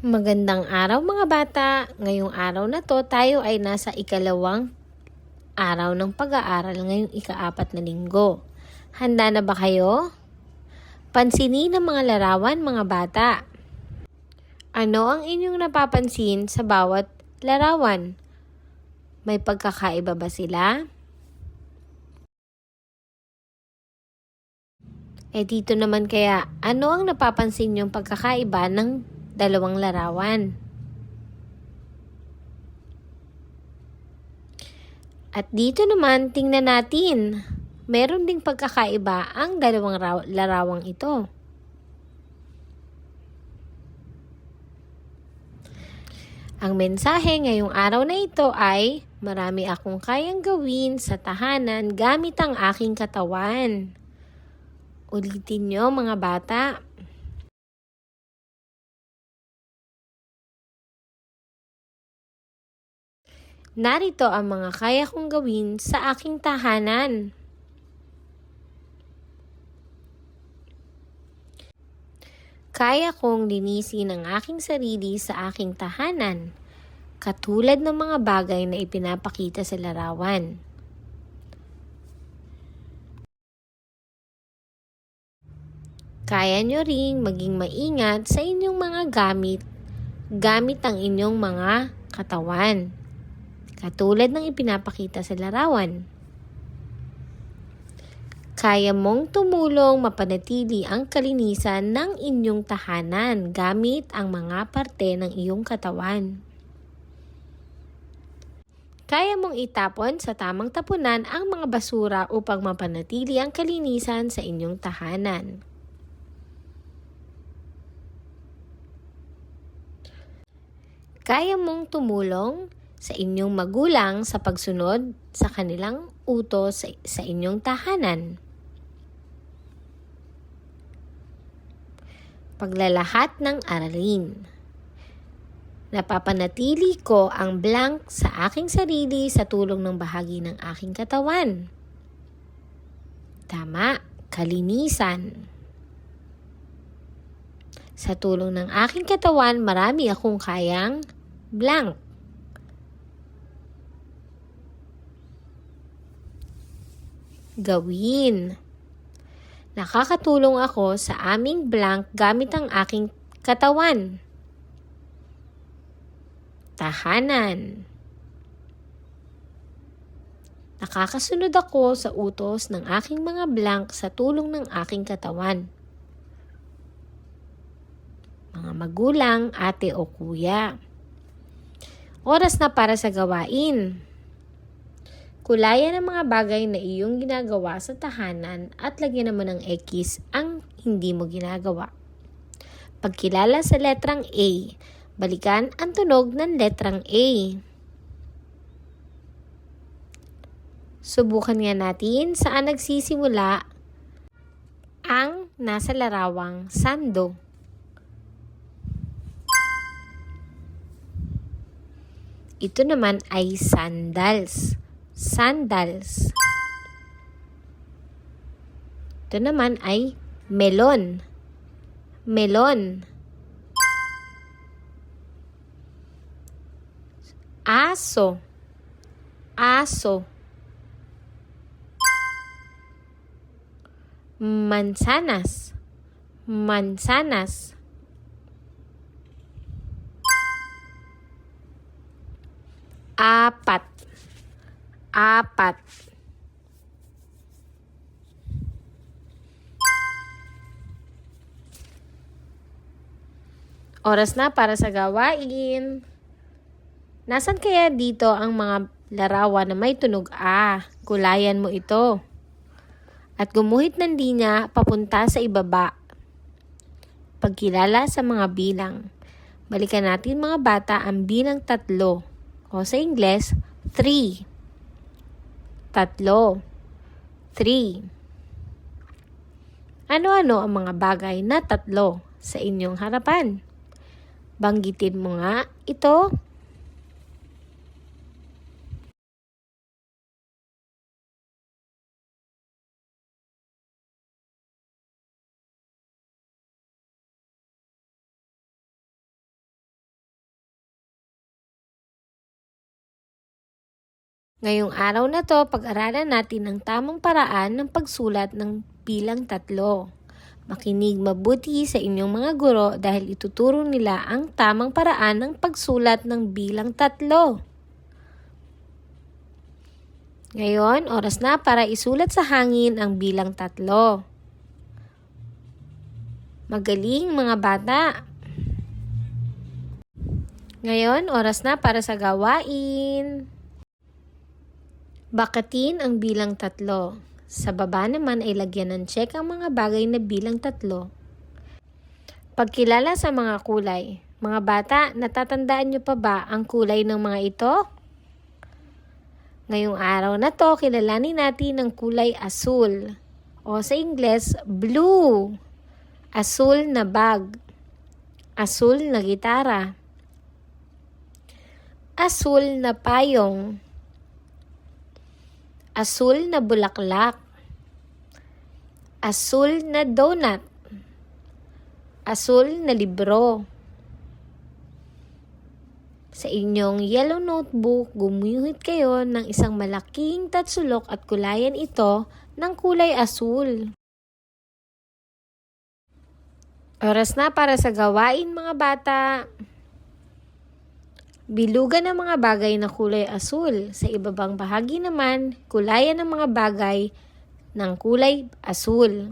Magandang araw mga bata! Ngayong araw na to, tayo ay nasa ikalawang araw ng pag-aaral ngayong ika-4 na linggo. Handa na ba kayo? Pansinin ang mga larawan mga bata. Ano ang inyong napapansin sa bawat larawan? May pagkakaiba ba sila? Dito naman kaya, ano ang napapansin niyong pagkakaiba ng dalawang larawan? At dito naman, tingnan natin. Meron ding pagkakaiba ang dalawang larawang ito. Ang mensahe ngayong araw na ito ay, marami akong kayang gawin sa tahanan gamit ang aking katawan. Ulitin nyo mga bata. Narito ang mga kaya kong gawin sa aking tahanan. Kaya kong linisin ang aking sarili sa aking tahanan, katulad ng mga bagay na ipinapakita sa larawan. Kaya nyo ring maging maingat sa inyong mga gamit ang inyong mga katawan, katulad ng ipinapakita sa larawan. Kaya mong tumulong mapanatili ang kalinisan ng inyong tahanan gamit ang mga parte ng iyong katawan. Kaya mong itapon sa tamang tapunan ang mga basura upang mapanatili ang kalinisan sa inyong tahanan. Kaya mong tumulong sa inyong magulang sa pagsunod sa kanilang utos sa inyong tahanan. Paglalahat ng aralin. Napapanatili ko ang blank sa aking sarili sa tulong ng bahagi ng aking katawan. Tama, kalinisan. Sa tulong ng aking katawan, marami akong kayang blank. Gawin. Nakakatulong ako sa aming blank gamit ang aking katawan. Tahanan. Nakakasunod ako sa utos ng aking mga blank sa tulong ng aking katawan. Mga magulang, ate o kuya. Oras na para sa gawain. Kulayan ang mga bagay na iyong ginagawa sa tahanan at lagyan naman ng X ang hindi mo ginagawa. Pagkilala sa letrang A, balikan ang tunog ng letrang A. Subukan nga natin saan nagsisimula ang nasa larawang sando. Ito naman ay sandals. Sandals. Ito naman ay melon. Melon. Aso. Aso. Mansanas. Mansanas. Apat. Apat. Oras na para sa gawain. Nasaan kaya dito ang mga larawan na may tunog A? Kulayan mo ito. At gumuhit ng linya papunta sa ibaba. Pagkilala sa mga bilang. Balikan natin mga bata ang bilang 3. O sa Ingles, 3. 3. 3. Ano-ano ang mga bagay na 3 sa inyong harapan? Banggitin mo nga ito. Ngayong araw na to, pag-aralan natin ang tamang paraan ng pagsulat ng bilang 3. Makinig mabuti sa inyong mga guro dahil ituturo nila ang tamang paraan ng pagsulat ng bilang 3. Ngayon, oras na para isulat sa hangin ang bilang 3. Magaling mga bata! Ngayon, oras na para sa gawain. Bakatin ang bilang 3. Sa baba naman ay lagyan ng check ang mga bagay na bilang 3. Pagkilala sa mga kulay. Mga bata, natatandaan niyo pa ba ang kulay ng mga ito? Ngayong araw na to, kilalanin natin ang kulay asul. O sa Ingles, blue. Asul na bag. Asul na gitara. Asul na payong. Asul na bulaklak. Asul na donut. Asul na libro. Sa inyong yellow notebook, gumuhit kayo ng isang malaking tatsulok at kulayan ito ng kulay asul. Oras na para sa gawain mga bata. Bilugan ang mga bagay na kulay asul. Sa ibabang bahagi naman, kulayan ang mga bagay ng kulay asul.